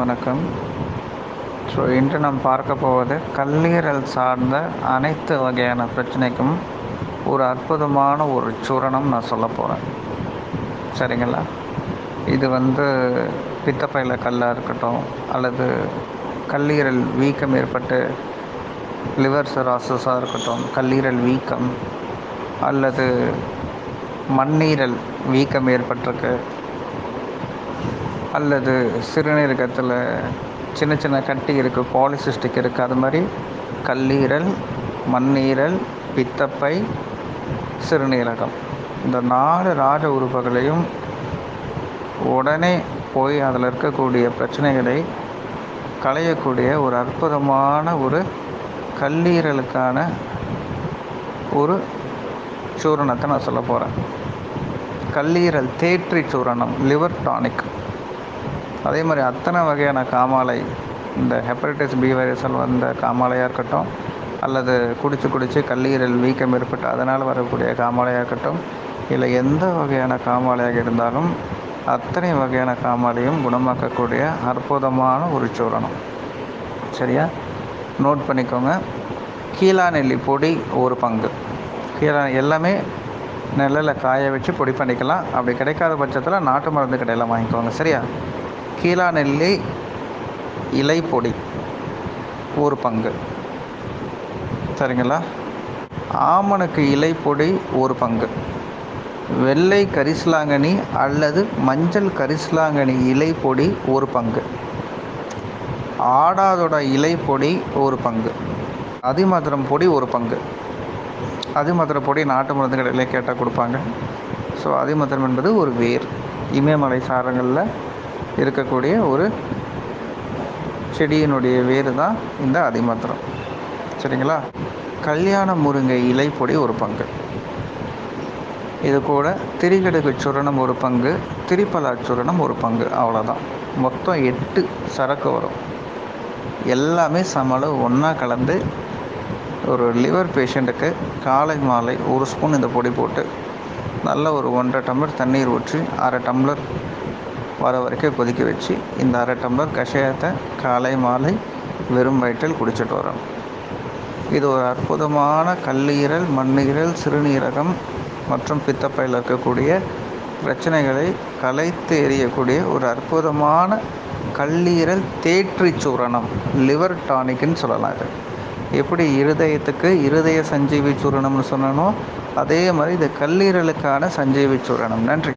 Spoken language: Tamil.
வணக்கம். இன்று நாம் பார்க்க போவது கல்லீரல் சார்ந்த அனைத்து வகையான பிரச்சனைக்கும் ஒரு அற்புதமான ஒரு சூரணம் நான் சொல்ல போகிறேன். சரிங்களா? இது பித்தப்பையில் கல்லாக இருக்கட்டும், அல்லது கல்லீரல் வீக்கம் ஏற்பட்டு லிவர் சிராசிஸாக இருக்கட்டும், கல்லீரல் வீக்கம் அல்லது மண்ணீரல் வீக்கம் ஏற்பட்டிருக்கு, அல்லது சிறுநீரகத்தில் சின்ன சின்ன கட்டி இருக்குது, பாலிசிஸ்டிக் இருக்குது. அது மாதிரி கல்லீரல், மண்ணீரல், பித்தப்பை, சிறுநீரகம், இந்த 4 ராஜ உறுப்புகளையும் உடனே போய் அதில் இருக்கக்கூடிய பிரச்சனைகளை களையக்கூடிய ஒரு அற்புதமான ஒரு கல்லீரலுக்கான ஒரு சூரணத்தை நான் சொல்ல போகிறேன். கல்லீரல் தேற்றி சூரணம், லிவர் டானிக். அதே மாதிரி அத்தனை வகையான காமாலை, இந்த ஹெப்படைட்டிஸ் பி வைரஸால் வந்த காமாலையாக இருக்கட்டும், அல்லது குடித்து கல்லீரல் வீக்கம் ஏற்பட்டு அதனால் வரக்கூடிய காமாலையாக இருக்கட்டும், இல்லை எந்த வகையான காமாலையாக இருந்தாலும் அத்தனை வகையான காமாலையும் குணமாக்கக்கூடிய அற்புதமான ஒரு சூரணம். சரியா? நோட் பண்ணிக்கோங்க. கீழாநெல்லி பொடி 1 பங்கு. எல்லாமே நெல்லில் காய வச்சு பொடி பண்ணிக்கலாம். அப்படி கிடைக்காத பட்சத்தில் நாட்டு மருந்து கடையில் வாங்கிக்கோங்க. சரியா? கீழாநெல்லி இலை பொடி 1 பங்கு. சரிங்களா? ஆமணக்கு இலை பொடி 1 பங்கு. வெள்ளை கரிசலாங்கண்ணி அல்லது மஞ்சள் கரிசலாங்கண்ணி இலை பொடி 1 பங்கு. ஆடாதோட இலை பொடி 1 பங்கு. அதிமதுரம் பொடி 1 பங்கு. அதிமதுர பொடி நாட்டு மருந்து கடையிலே கேட்டால் கொடுப்பாங்க. ஸோ அதிமதுரம் என்பது ஒரு வேர், இமயமலை சாரங்களில் இருக்கக்கூடிய ஒரு செடியினுடைய வேறு தான் இந்த அதிமதுரம். சரிங்களா? கல்யாண முருங்கை இலை பொடி 1 பங்கு. இது கூட திரிகடுகு சூரணம் 1 பங்கு, திரிப்பலா சூரணம் 1 பங்கு. அவ்வளோதான். மொத்தம் 8 சரக்கு வரும். எல்லாமே சமளவு ஒன்றா கலந்து ஒரு லிவர் பேஷண்ட்டுக்கு காலை மாலை 1 ஸ்பூன் இந்த பொடி போட்டு நல்ல ஒரு 1.5 டம்ளர் தண்ணீர் ஊற்றி 1/2 டம்ளர் வர வரைக்கும் கொதிக்க வச்சு இந்த 1/2 டம்ளர் கஷாயத்தை காலை மாலை வெறும் வயிற்றில் குடிச்சிட்டு வரணும். இது ஒரு அற்புதமான கல்லீரல், மண்ணீரல், சிறுநீரகம் மற்றும் பித்தப்பையில் இருக்கக்கூடிய பிரச்சனைகளை கலைத்து எறியக்கூடிய ஒரு அற்புதமான கல்லீரல் தேற்றி சூரணம், லிவர் டானிக்னு சொல்லலாம். இது எப்படி இருதயத்துக்கு இருதய சஞ்சீவி சூரணம்னு சொன்னனோ அதே மாதிரி இது கல்லீரலுக்கான சஞ்சீவி சூரணம். நன்றி.